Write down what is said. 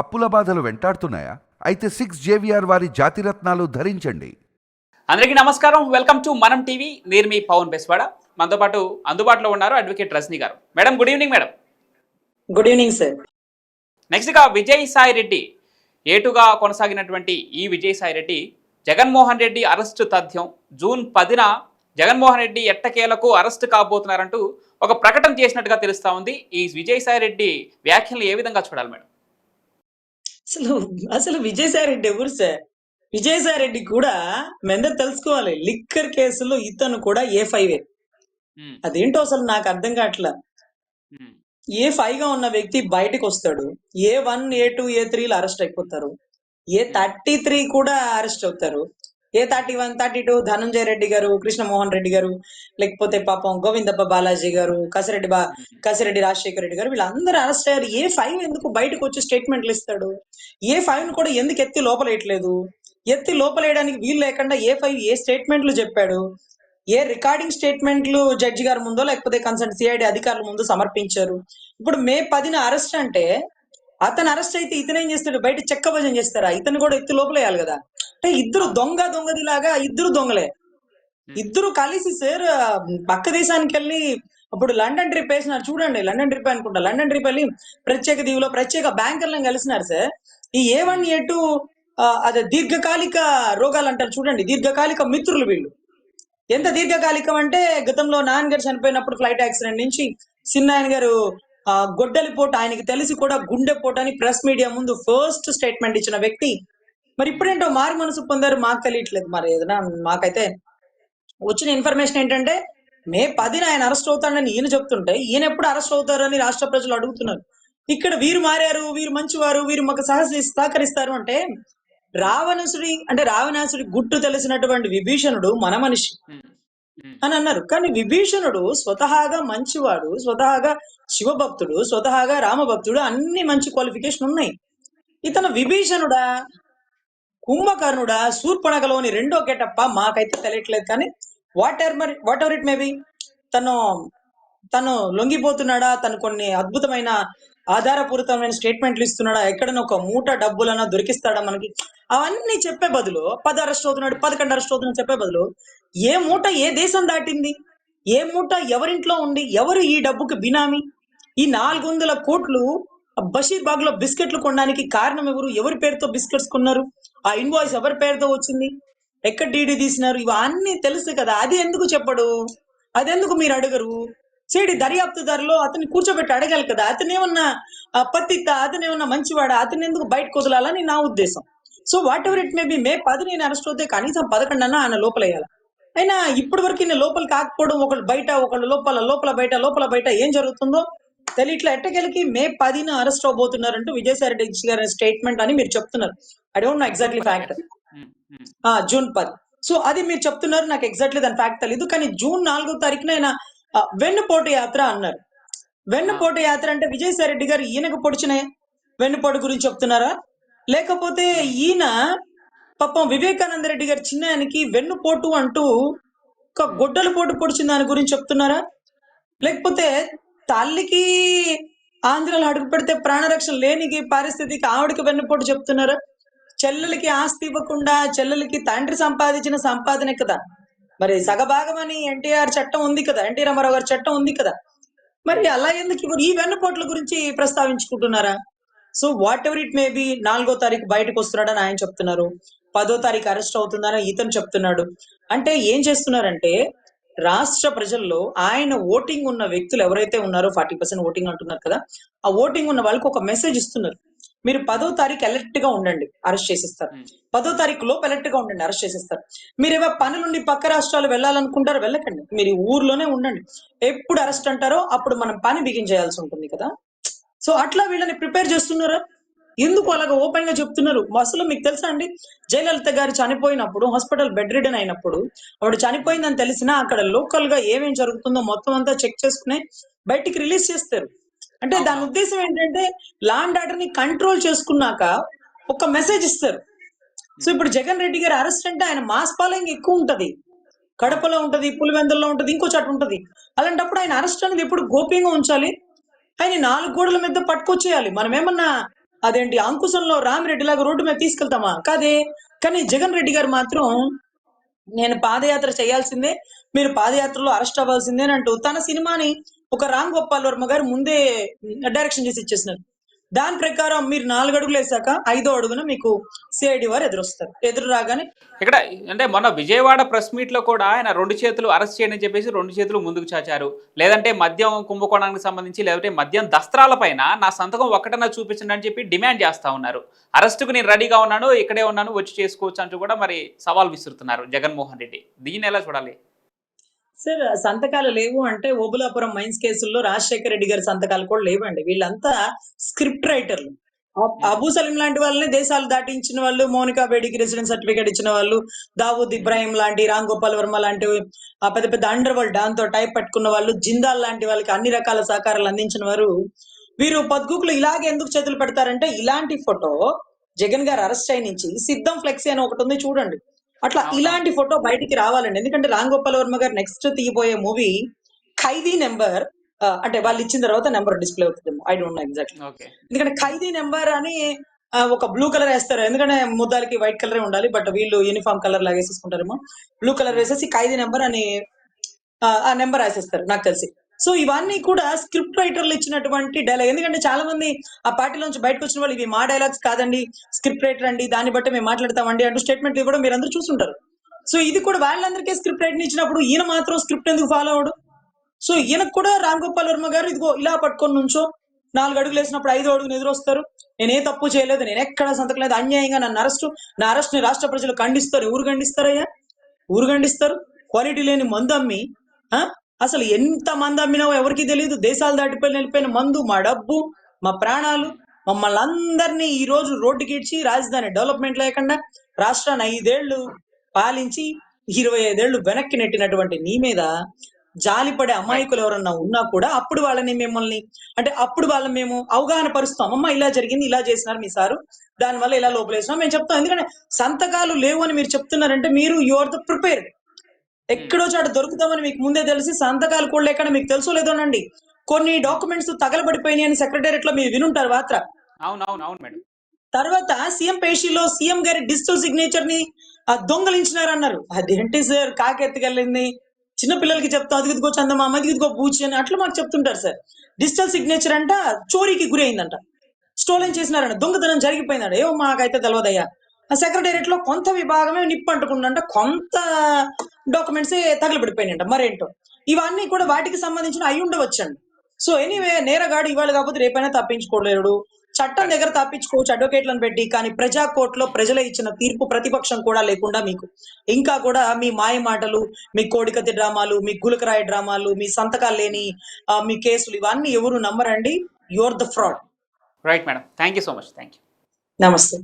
అప్పుల బాధలు వెంటాడుతున్నాయా? అయితే 6 JVR వారి జాతిరత్నాలు ధరించండి. అందరికీ నమస్కారం. వెల్కమ్ టు మనం టీవీ. నేను మీ పవన్ బెస్వాడ. మనతో పాటు అందుబాటులో ఉన్నారు అడ్వకేట్ రజనీ గారు. Madam, good evening. Madam, good evening sir. నెక్స్ట్గా విజయసాయి రెడ్డి ఏటుగా కొనసాగినటువంటి ఈ విజయసాయి రెడ్డి జగన్మోహన్ రెడ్డి అరెస్టు తథ్యం జూన్ 10న జగన్మోహన్ రెడ్డి ఎట్టకేలకు అరెస్టు కాబోతున్నారంటూ ఒక ప్రకటన చేసినట్టుగా తెలుస్తా ఉంది. ఈ విజయసాయి రెడ్డి వ్యాఖ్యలు ఏ విధంగా చూడాలి మేడం? అసలు విజయసాయి రెడ్డి ఎవరు సార్? విజయసాయి రెడ్డి కూడా మెందరు తెలుసుకోవాలి. లిక్కర్ కేసులో ఇతను కూడా A5. అదేంటో అసలు నాకు అర్థం కావట్లా. A5 గా ఉన్న వ్యక్తి బయటకు వస్తాడు. A1, A2, A3 అరెస్ట్ అయిపోతారు. A33 కూడా అరెస్ట్ అవుతారు. A31, 32 ధనంజయ రెడ్డి గారు, కృష్ణమోహన్ రెడ్డి గారు, లేకపోతే పాపం గోవిందప్ప బాలాజీ గారు, కసిరెడ్డి రాజశేఖర రెడ్డి గారు, వీళ్ళందరూ అరెస్ట్ అయ్యారు. A5 ఎందుకు బయటకు వచ్చి స్టేట్మెంట్లు ఇస్తాడు? A5 కూడా ఎందుకు ఎత్తి లోపలేయట్లేదు? ఎత్తి లోపలేయడానికి వీలు లేకుండా A5 ఏ స్టేట్మెంట్లు చెప్పాడు? ఏ రికార్డింగ్ స్టేట్మెంట్లు జడ్జి గారి ముందో లేకపోతే కన్సర్న్ సిఐడి అధికారుల ముందు సమర్పించారు? ఇప్పుడు మే 10న అరెస్ట్ అంటే అతను అరెస్ట్ అయితే ఇతను ఏం చేస్తాడు? బయట చెక్క భజన చేస్తారా? ఇతను కూడా ఎత్తి లోపలేయాలి కదా. అంటే ఇద్దరు దొంగదిలాగా ఇద్దరు దొంగలే. ఇద్దరు కలిసి సార్ పక్క దేశానికి వెళ్ళి అప్పుడు లండన్ ట్రిప్ వేసినారు చూడండి. లండన్ ట్రిప్ అనుకుంటా. లండన్ ట్రిప్ వెళ్ళి ప్రత్యేక దీవిలో ప్రత్యేక బ్యాంకర్లను కలిసినారు సార్. ఈ A1, A2 అదే దీర్ఘకాలిక రోగాలు అంటారు చూడండి. దీర్ఘకాలిక మిత్రులు వీళ్ళు. ఎంత దీర్ఘకాలికం అంటే గతంలో నాన్నగారు చనిపోయినప్పుడు ఫ్లైట్ యాక్సిడెంట్ నుంచి సిన్నాయన గారు గొడ్డలిపోటు, ఆయనకి తెలిసి కూడా గుండెపోటు అని ప్రెస్ మీడియా ముందు ఫస్ట్ స్టేట్మెంట్ ఇచ్చిన వ్యక్తి. మరి ఇప్పుడేంటో మారు మనసు పొందారు, మాకు తెలియట్లేదు. మరి ఏదైనా మాకైతే వచ్చిన ఇన్ఫర్మేషన్ ఏంటంటే మే 10న ఆయన అరెస్ట్ అవుతాడని ఈయన చెప్తుంటే ఈయన ఎప్పుడు అరెస్ట్ అవుతారని రాష్ట్ర ప్రజలు అడుగుతున్నారు. ఇక్కడ వీరు మారారు, వీరు మంచివారు, వీరు మాకు సహకరిస్తారు అంటే రావణాసుడి గుట్టు తెలిసినటువంటి విభీషణుడు మన మనిషి అని అన్నారు. కానీ విభీషణుడు స్వతహాగా మంచివాడు, స్వతహాగా శివభక్తుడు, స్వతహాగా రామభక్తుడు, అన్ని మంచి క్వాలిఫికేషన్ ఉన్నాయి. ఇతను విభీషణుడా, కుంభకర్ణుడా, శూర్పణఖలోని రెండో గెటప్ప మాకైతే తెలియట్లేదు. కానీ what ever it may B, తను లొంగిపోతున్నాడా, తను కొన్ని అద్భుతమైన ఆధారపూరితమైన స్టేట్మెంట్లు ఇస్తున్నాడా, ఎక్కడైనా ఒక మూట డబ్బులన్నా దొరికిస్తాడా మనకి, అవన్నీ చెప్పే బదులు 10 అరెస్ట్ అవుతున్నాడు, 11 అరెస్ట్ అవుతున్నాడు చెప్పే బదులు ఏ మూట ఏ దేశం దాటింది, ఏ మూట ఎవరింట్లో ఉంది, ఎవరు ఈ డబ్బుకి బినామీ, ఈ 400 కోట్లు బషీర్బాగ్ లో బిస్కెట్లు కొనడానికి కారణం ఎవరు, ఎవరి పేరుతో బిస్కెట్స్ కొన్నారు, ఆ ఇన్వాయిస్ ఎవరి పేరుతో వచ్చింది, ఎక్కడ డీడీ తీసినారు, ఇవన్నీ తెలుసు కదా. అది ఎందుకు చెప్పడు? అదెందుకు మీరు అడగరు? సిఐడి దర్యాప్తుదారులో అతన్ని కూర్చోబెట్టి అడగాలి కదా. అతనేమన్నా పత్తిత, అతనేమన్నా మంచివాడా, అతను ఎందుకు బయటకు వదలాలని నా ఉద్దేశం. So whatever it may be, May 10 నేను అరెస్ట్ అవుతే కనీసం 11 అన్నా ఆయన లోపలేయాలి. అయినా ఇప్పటి వరకు ఈయన లోపల కాకపోవడం, ఒకళ్ళు బయట ఒకళ్ళు లోపల బయట ఏం జరుగుతుందో తెలియట్లా. ఎట్టకెళ్ళకి మే 10న అరెస్ట్ అవబోతున్నారంటూ విజయసాయి రెడ్డి గారి స్టేట్మెంట్ అని మీరు చెప్తున్నారు. I don't know exactly fact. June 10. So అది మీరు చెప్తున్నారు, నాకు ఎగ్జాక్ట్లీ దాని ఫ్యాక్ట్ తెలియదు. కానీ జూన్ 4వ తారీఖున ఆయన వెన్నుపోటు యాత్ర అన్నారు. వెన్నుపోటు యాత్ర అంటే విజయసాయి రెడ్డి గారు ఈయనకు పొడిచిన వెన్నుపోటు గురించి చెప్తున్నారా, లేకపోతే ఈయన పాపం వివేకానంద రెడ్డి గారి చిన్నాయనకి వెన్నుపోటు అంటూ ఒక గొడ్డల పోటు పొడిచిన దాని గురించి చెప్తున్నారా, లేకపోతే తల్లికి ఆంధ్రాలో అడుగు పెడితే ప్రాణరక్షణ లేని పరిస్థితికి ఆవిడకి వెన్నుపోటు చెప్తున్నారా? చెల్లెలకి ఆస్తి ఇవ్వకుండా చెల్లెలకి తండ్రి సంపాదించిన సంపాదనే కదా. మరి సగభాగం అని ఎన్టీఆర్ చట్టం ఉంది కదా, ఎన్టీ రామారావు గారి చట్టం ఉంది కదా. మరి అలా ఎందుకు ఈ వెన్నుపోట్ల గురించి ప్రస్తావించుకుంటున్నారా? So whatever it may be, 4వ తారీఖు బయటకు వస్తున్నాడని ఆయన చెప్తున్నారు, 10వ తారీఖు అరెస్ట్ అవుతుందని ఇతను చెప్తున్నాడు. అంటే ఏం చేస్తున్నారంటే రాష్ట్ర ప్రజల్లో ఆయన ఓటింగ్ ఉన్న వ్యక్తులు ఎవరైతే ఉన్నారో 40% ఓటింగ్ అంటున్నారు కదా, ఆ ఓటింగ్ ఉన్న వాళ్ళకి ఒక మెసేజ్ ఇస్తున్నారు. మీరు 10వ తారీఖు అలర్ట్ గా ఉండండి, అరెస్ట్ చేసేస్తారు. 10వ తారీఖు లోపు అలర్ట్ గా ఉండండి, అరెస్ట్ చేసేస్తారు. మీరు ఏవో పనులుండి పక్క రాష్ట్రాలు వెళ్ళాలనుకుంటారో వెళ్ళకండి, మీరు ఊర్లోనే ఉండండి. ఎప్పుడు అరెస్ట్ అంటారో అప్పుడు మనం పని బిగించేయాల్సి ఉంటుంది కదా. సో అట్లా వీళ్ళని ప్రిపేర్ చేస్తున్నారా? ఎందుకు అలాగ ఓపెన్ గా చెప్తున్నారు? అసలు మీకు తెలుసా అండి, జయలలిత గారు చనిపోయినప్పుడు హాస్పిటల్ బెడ్ రిడన్ అయినప్పుడు ఆవిడ చనిపోయిందని తెలిసినా అక్కడ లోకల్ గా ఏమేం జరుగుతుందో మొత్తం అంతా చెక్ చేసుకుని బయటికి రిలీజ్ చేస్తారు. అంటే దాని ఉద్దేశం ఏంటంటే లా అండ్ ఆర్డర్ ని కంట్రోల్ చేసుకున్నాక ఒక మెసేజ్ ఇస్తారు. సో ఇప్పుడు జగన్ రెడ్డి గారి అరెస్ట్ అంటే ఆయన మాస్ ఫాలోయింగ్ ఎక్కువ ఉంటది, కడపలో ఉంటది, పులివెందుల్లో ఉంటది, ఇంకో చోట ఉంటది. అలాంటప్పుడు ఆయన అరెస్ట్ అనేది ఎప్పుడు గోప్యంగా ఉంచాలి, ఆయన 4 గోడల మీద పట్టుకొచ్చేయాలి. మనం ఏమన్నా అదేంటి అంకుశంలో రామిరెడ్డి లాగా రోడ్డు మీద తీసుకెళ్తామా? కాదే. కానీ జగన్ రెడ్డి గారు మాత్రం నేను పాదయాత్ర చేయాల్సిందే, మీరు పాదయాత్రలో అరెస్ట్ అవ్వాల్సిందే అని అంటూ తన సినిమాని ఒక రామ్ గోపాల్ వర్మ గారు ముందే డైరెక్షన్ చేసి ఇచ్చేసినారు. దాని ప్రకారం మీరు 4 అడుగులు వేసాక 5వ అడుగున మీకు సిఐడి వారు ఎదురొస్తారు. ఎదురు రాగానే ఇక్కడ అంటే మొన్న విజయవాడ ప్రెస్ మీట్ లో కూడా ఆయన 2 చేతులు అరెస్ట్ చేయని చెప్పేసి 2 చేతులు ముందుకు చాచారు. లేదంటే మద్యం కుంభకోణానికి సంబంధించి లేదంటే మద్యం దస్త్రాలపైన నా సంతకం ఒక్కటన్నా చూపించండి అని చెప్పి డిమాండ్ చేస్తా ఉన్నారు. అరెస్టుకు నేను రెడీగా ఉన్నాను, ఇక్కడే ఉన్నాను, వచ్చి చేసుకోవచ్చు అంటూ కూడా మరి సవాల్ విసురుతున్నారు జగన్మోహన్ రెడ్డి. దీన్ని ఎలా చూడాలి? సార్ సంతకాలు లేవు అంటే ఓబులాపురం మైన్స్ కేసుల్లో రాజశేఖర రెడ్డి గారి సంతకాలు కూడా లేవండి. వీళ్ళంతా స్క్రిప్ట్ రైటర్లు. అబూ సలీం లాంటి వాళ్ళని దేశాలు దాటించిన వాళ్ళు, మోనికా బేడీకి రెసిడెన్స్ సర్టిఫికేట్ ఇచ్చిన వాళ్ళు, దావూద్ ఇబ్రాహిం లాంటి, రామ్ గోపాల్ వర్మ లాంటి పెద్ద పెద్ద అండర్ వరల్డ్ దాంతో టైప్ పట్టుకున్న వాళ్ళు, జిందాల్ లాంటి వాళ్ళకి అన్ని రకాల సహకారాలు అందించిన వారు. వీరు పద్గుకులు ఇలాగే ఎందుకు చేతులు పెడతారంటే, ఇలాంటి ఫోటో జగన్ గారు అరెస్ట్ అయి నుంచి సిద్ధం ఫ్లెక్సీ అని ఒకటి ఉంది చూడండి. అట్లా ఇలాంటి ఫోటో బయటికి రావాలండి. ఎందుకంటే రామ్ గోపాల్ వర్మ గారు నెక్స్ట్ తీయబోయే మూవీ ఖైదీ నెంబర్, అంటే వాళ్ళు ఇచ్చిన తర్వాత నెంబర్ డిస్ప్లే అవుతుంది. I don't know exactly. ఎందుకంటే ఖైదీ నెంబర్ అని ఒక బ్లూ కలర్ వేస్తారు. ఎందుకంటే ముద్దాలకి వైట్ కలర్ ఉండాలి, బట్ వీళ్ళు యూనిఫామ్ కలర్ లాగా వేసేసుకుంటారేమో. బ్లూ కలర్ వేసేసి ఖైదీ నెంబర్ అని ఆ నెంబర్ రాసేస్తారు నాకు తెలిసి. సో ఇవన్నీ కూడా స్క్రిప్ట్ రైటర్లు ఇచ్చినటువంటి డైలాగ్. ఎందుకంటే చాలా మంది ఆ పార్టీలోంచి బయటకు వచ్చిన వాళ్ళు ఇవి మా డైలాగ్స్ కాదండి, స్క్రిప్ట్ రైటర్ అండి, దాన్ని బట్టి మేము మాట్లాడతామండి అంటూ స్టేట్మెంట్ ఇవ్వడం మీరు అందరూ చూసుంటారు. సో ఇది కూడా వాళ్ళందరికీ స్క్రిప్ట్ రైటర్ ఇచ్చినప్పుడు ఈయన మాత్రం స్క్రిప్ట్ ఎందుకు ఫాలో అవడు? సో ఈయనకు కూడా రామ్ గోపాల్ వర్మ గారు ఇదిగో ఇలా పట్టుకొని నుంచో 4 అడుగులు వేసినప్పుడు 5వ అడుగును ఎదురొస్తారు. నేనే తప్పు చేయలేదు, నేను ఎక్కడ సంతకం లేదు, అన్యాయంగా నా అరెస్ట్ ని రాష్ట్ర ప్రజలు ఖండిస్తారు. ఎవరు ఖండిస్తారయ్యా? ఊరు ఖండిస్తారు. క్వాలిటీ లేని మందు అమ్మి, అసలు ఎంత మంది అమ్మినావో ఎవరికి తెలియదు. దేశాలు దాటిపోయి వెళ్ళిపోయిన మందు, మా డబ్బు, మా ప్రాణాలు, మమ్మల్ని అందరినీ ఈ రోజు రోడ్డుకి ఇచ్చి రాజధాని డెవలప్మెంట్ లేకుండా రాష్ట్రాన్ని 5 ఏళ్లు పాలించి 25 ఏళ్లు వెనక్కి నెట్టినటువంటి నీ మీద జాలిపడే అమాయకులు ఎవరన్నా ఉన్నా కూడా అప్పుడు వాళ్ళని మేము అవగాహన పరుస్తాం. అమ్మ ఇలా జరిగింది, ఇలా చేసినారు మీ సారు, దానివల్ల ఇలా లోపలేసినాం మేము చెప్తాం. ఎందుకంటే సంతకాలు లేవు అని మీరు చెప్తున్నారంటే మీరు యు ఆర్ ద ప్రిపేర్డ్. ఎక్కడో చాట దొరుకుతామని మీకు ముందే తెలిసి సంతకాలు కూడా లేకుండా మీకు తెలుసో లేదోనండి కొన్ని డాక్యుమెంట్స్ తగలబడిపోయినాయి అని సెక్రటేరియట్ లో మీరు వినుంటారు వార్త. మేడం. తర్వాత సీఎం పేషీలో సీఎం గారి డిజిటల్ సిగ్నేచర్ ని దొంగలించినారన్నారు. అదేంటి సార్, కాకెత్తుకెళ్ళింది, చిన్న పిల్లలకి చెప్తాం అదిగిదిగో చందమామ, అదిగిదిగో బూచి అని అట్లా మాకు చెప్తుంటారు సార్. డిజిటల్ సిగ్నేచర్ అంట చోరీకి గురి అయిందంట, స్టోలెన్ చేసినారంట, దొంగతనం జరిగిపోయిందంట. ఏమో మాకైతే తెలియదయ్యా. సెక్రటేరియట్ లో కొంత విభాగమే నిప్పు అంటుకుందంట, కొంత డాక్యుమెంట్స్ తగలబడిపోయినాయంట. మరేంటో ఇవన్నీ కూడా వాటికి సంబంధించిన అయి ఉండవచ్చండి. సో ఎనీవే, నేరగాడు ఇవాళ కాకపోతే రేపైనా తప్పించుకోలేడు. చట్టం దగ్గర తప్పించుకోవచ్చు అడ్వకేట్లను పెట్టి, కానీ ప్రజా కోర్టులో ప్రజలే ఇచ్చిన తీర్పు ప్రతిపక్షం కూడా లేకుండా మీకు ఇంకా కూడా మీ మాయ మాటలు, మీ కోడికత్తి డ్రామాలు, మీ గులకరాయి డ్రామాలు, మీ సంతకాలు లేని మీ కేసులు, ఇవన్నీ ఎవరు నమ్మరండి. You are the fraud. Right madam, thank you so much. Thank you. నమస్తే.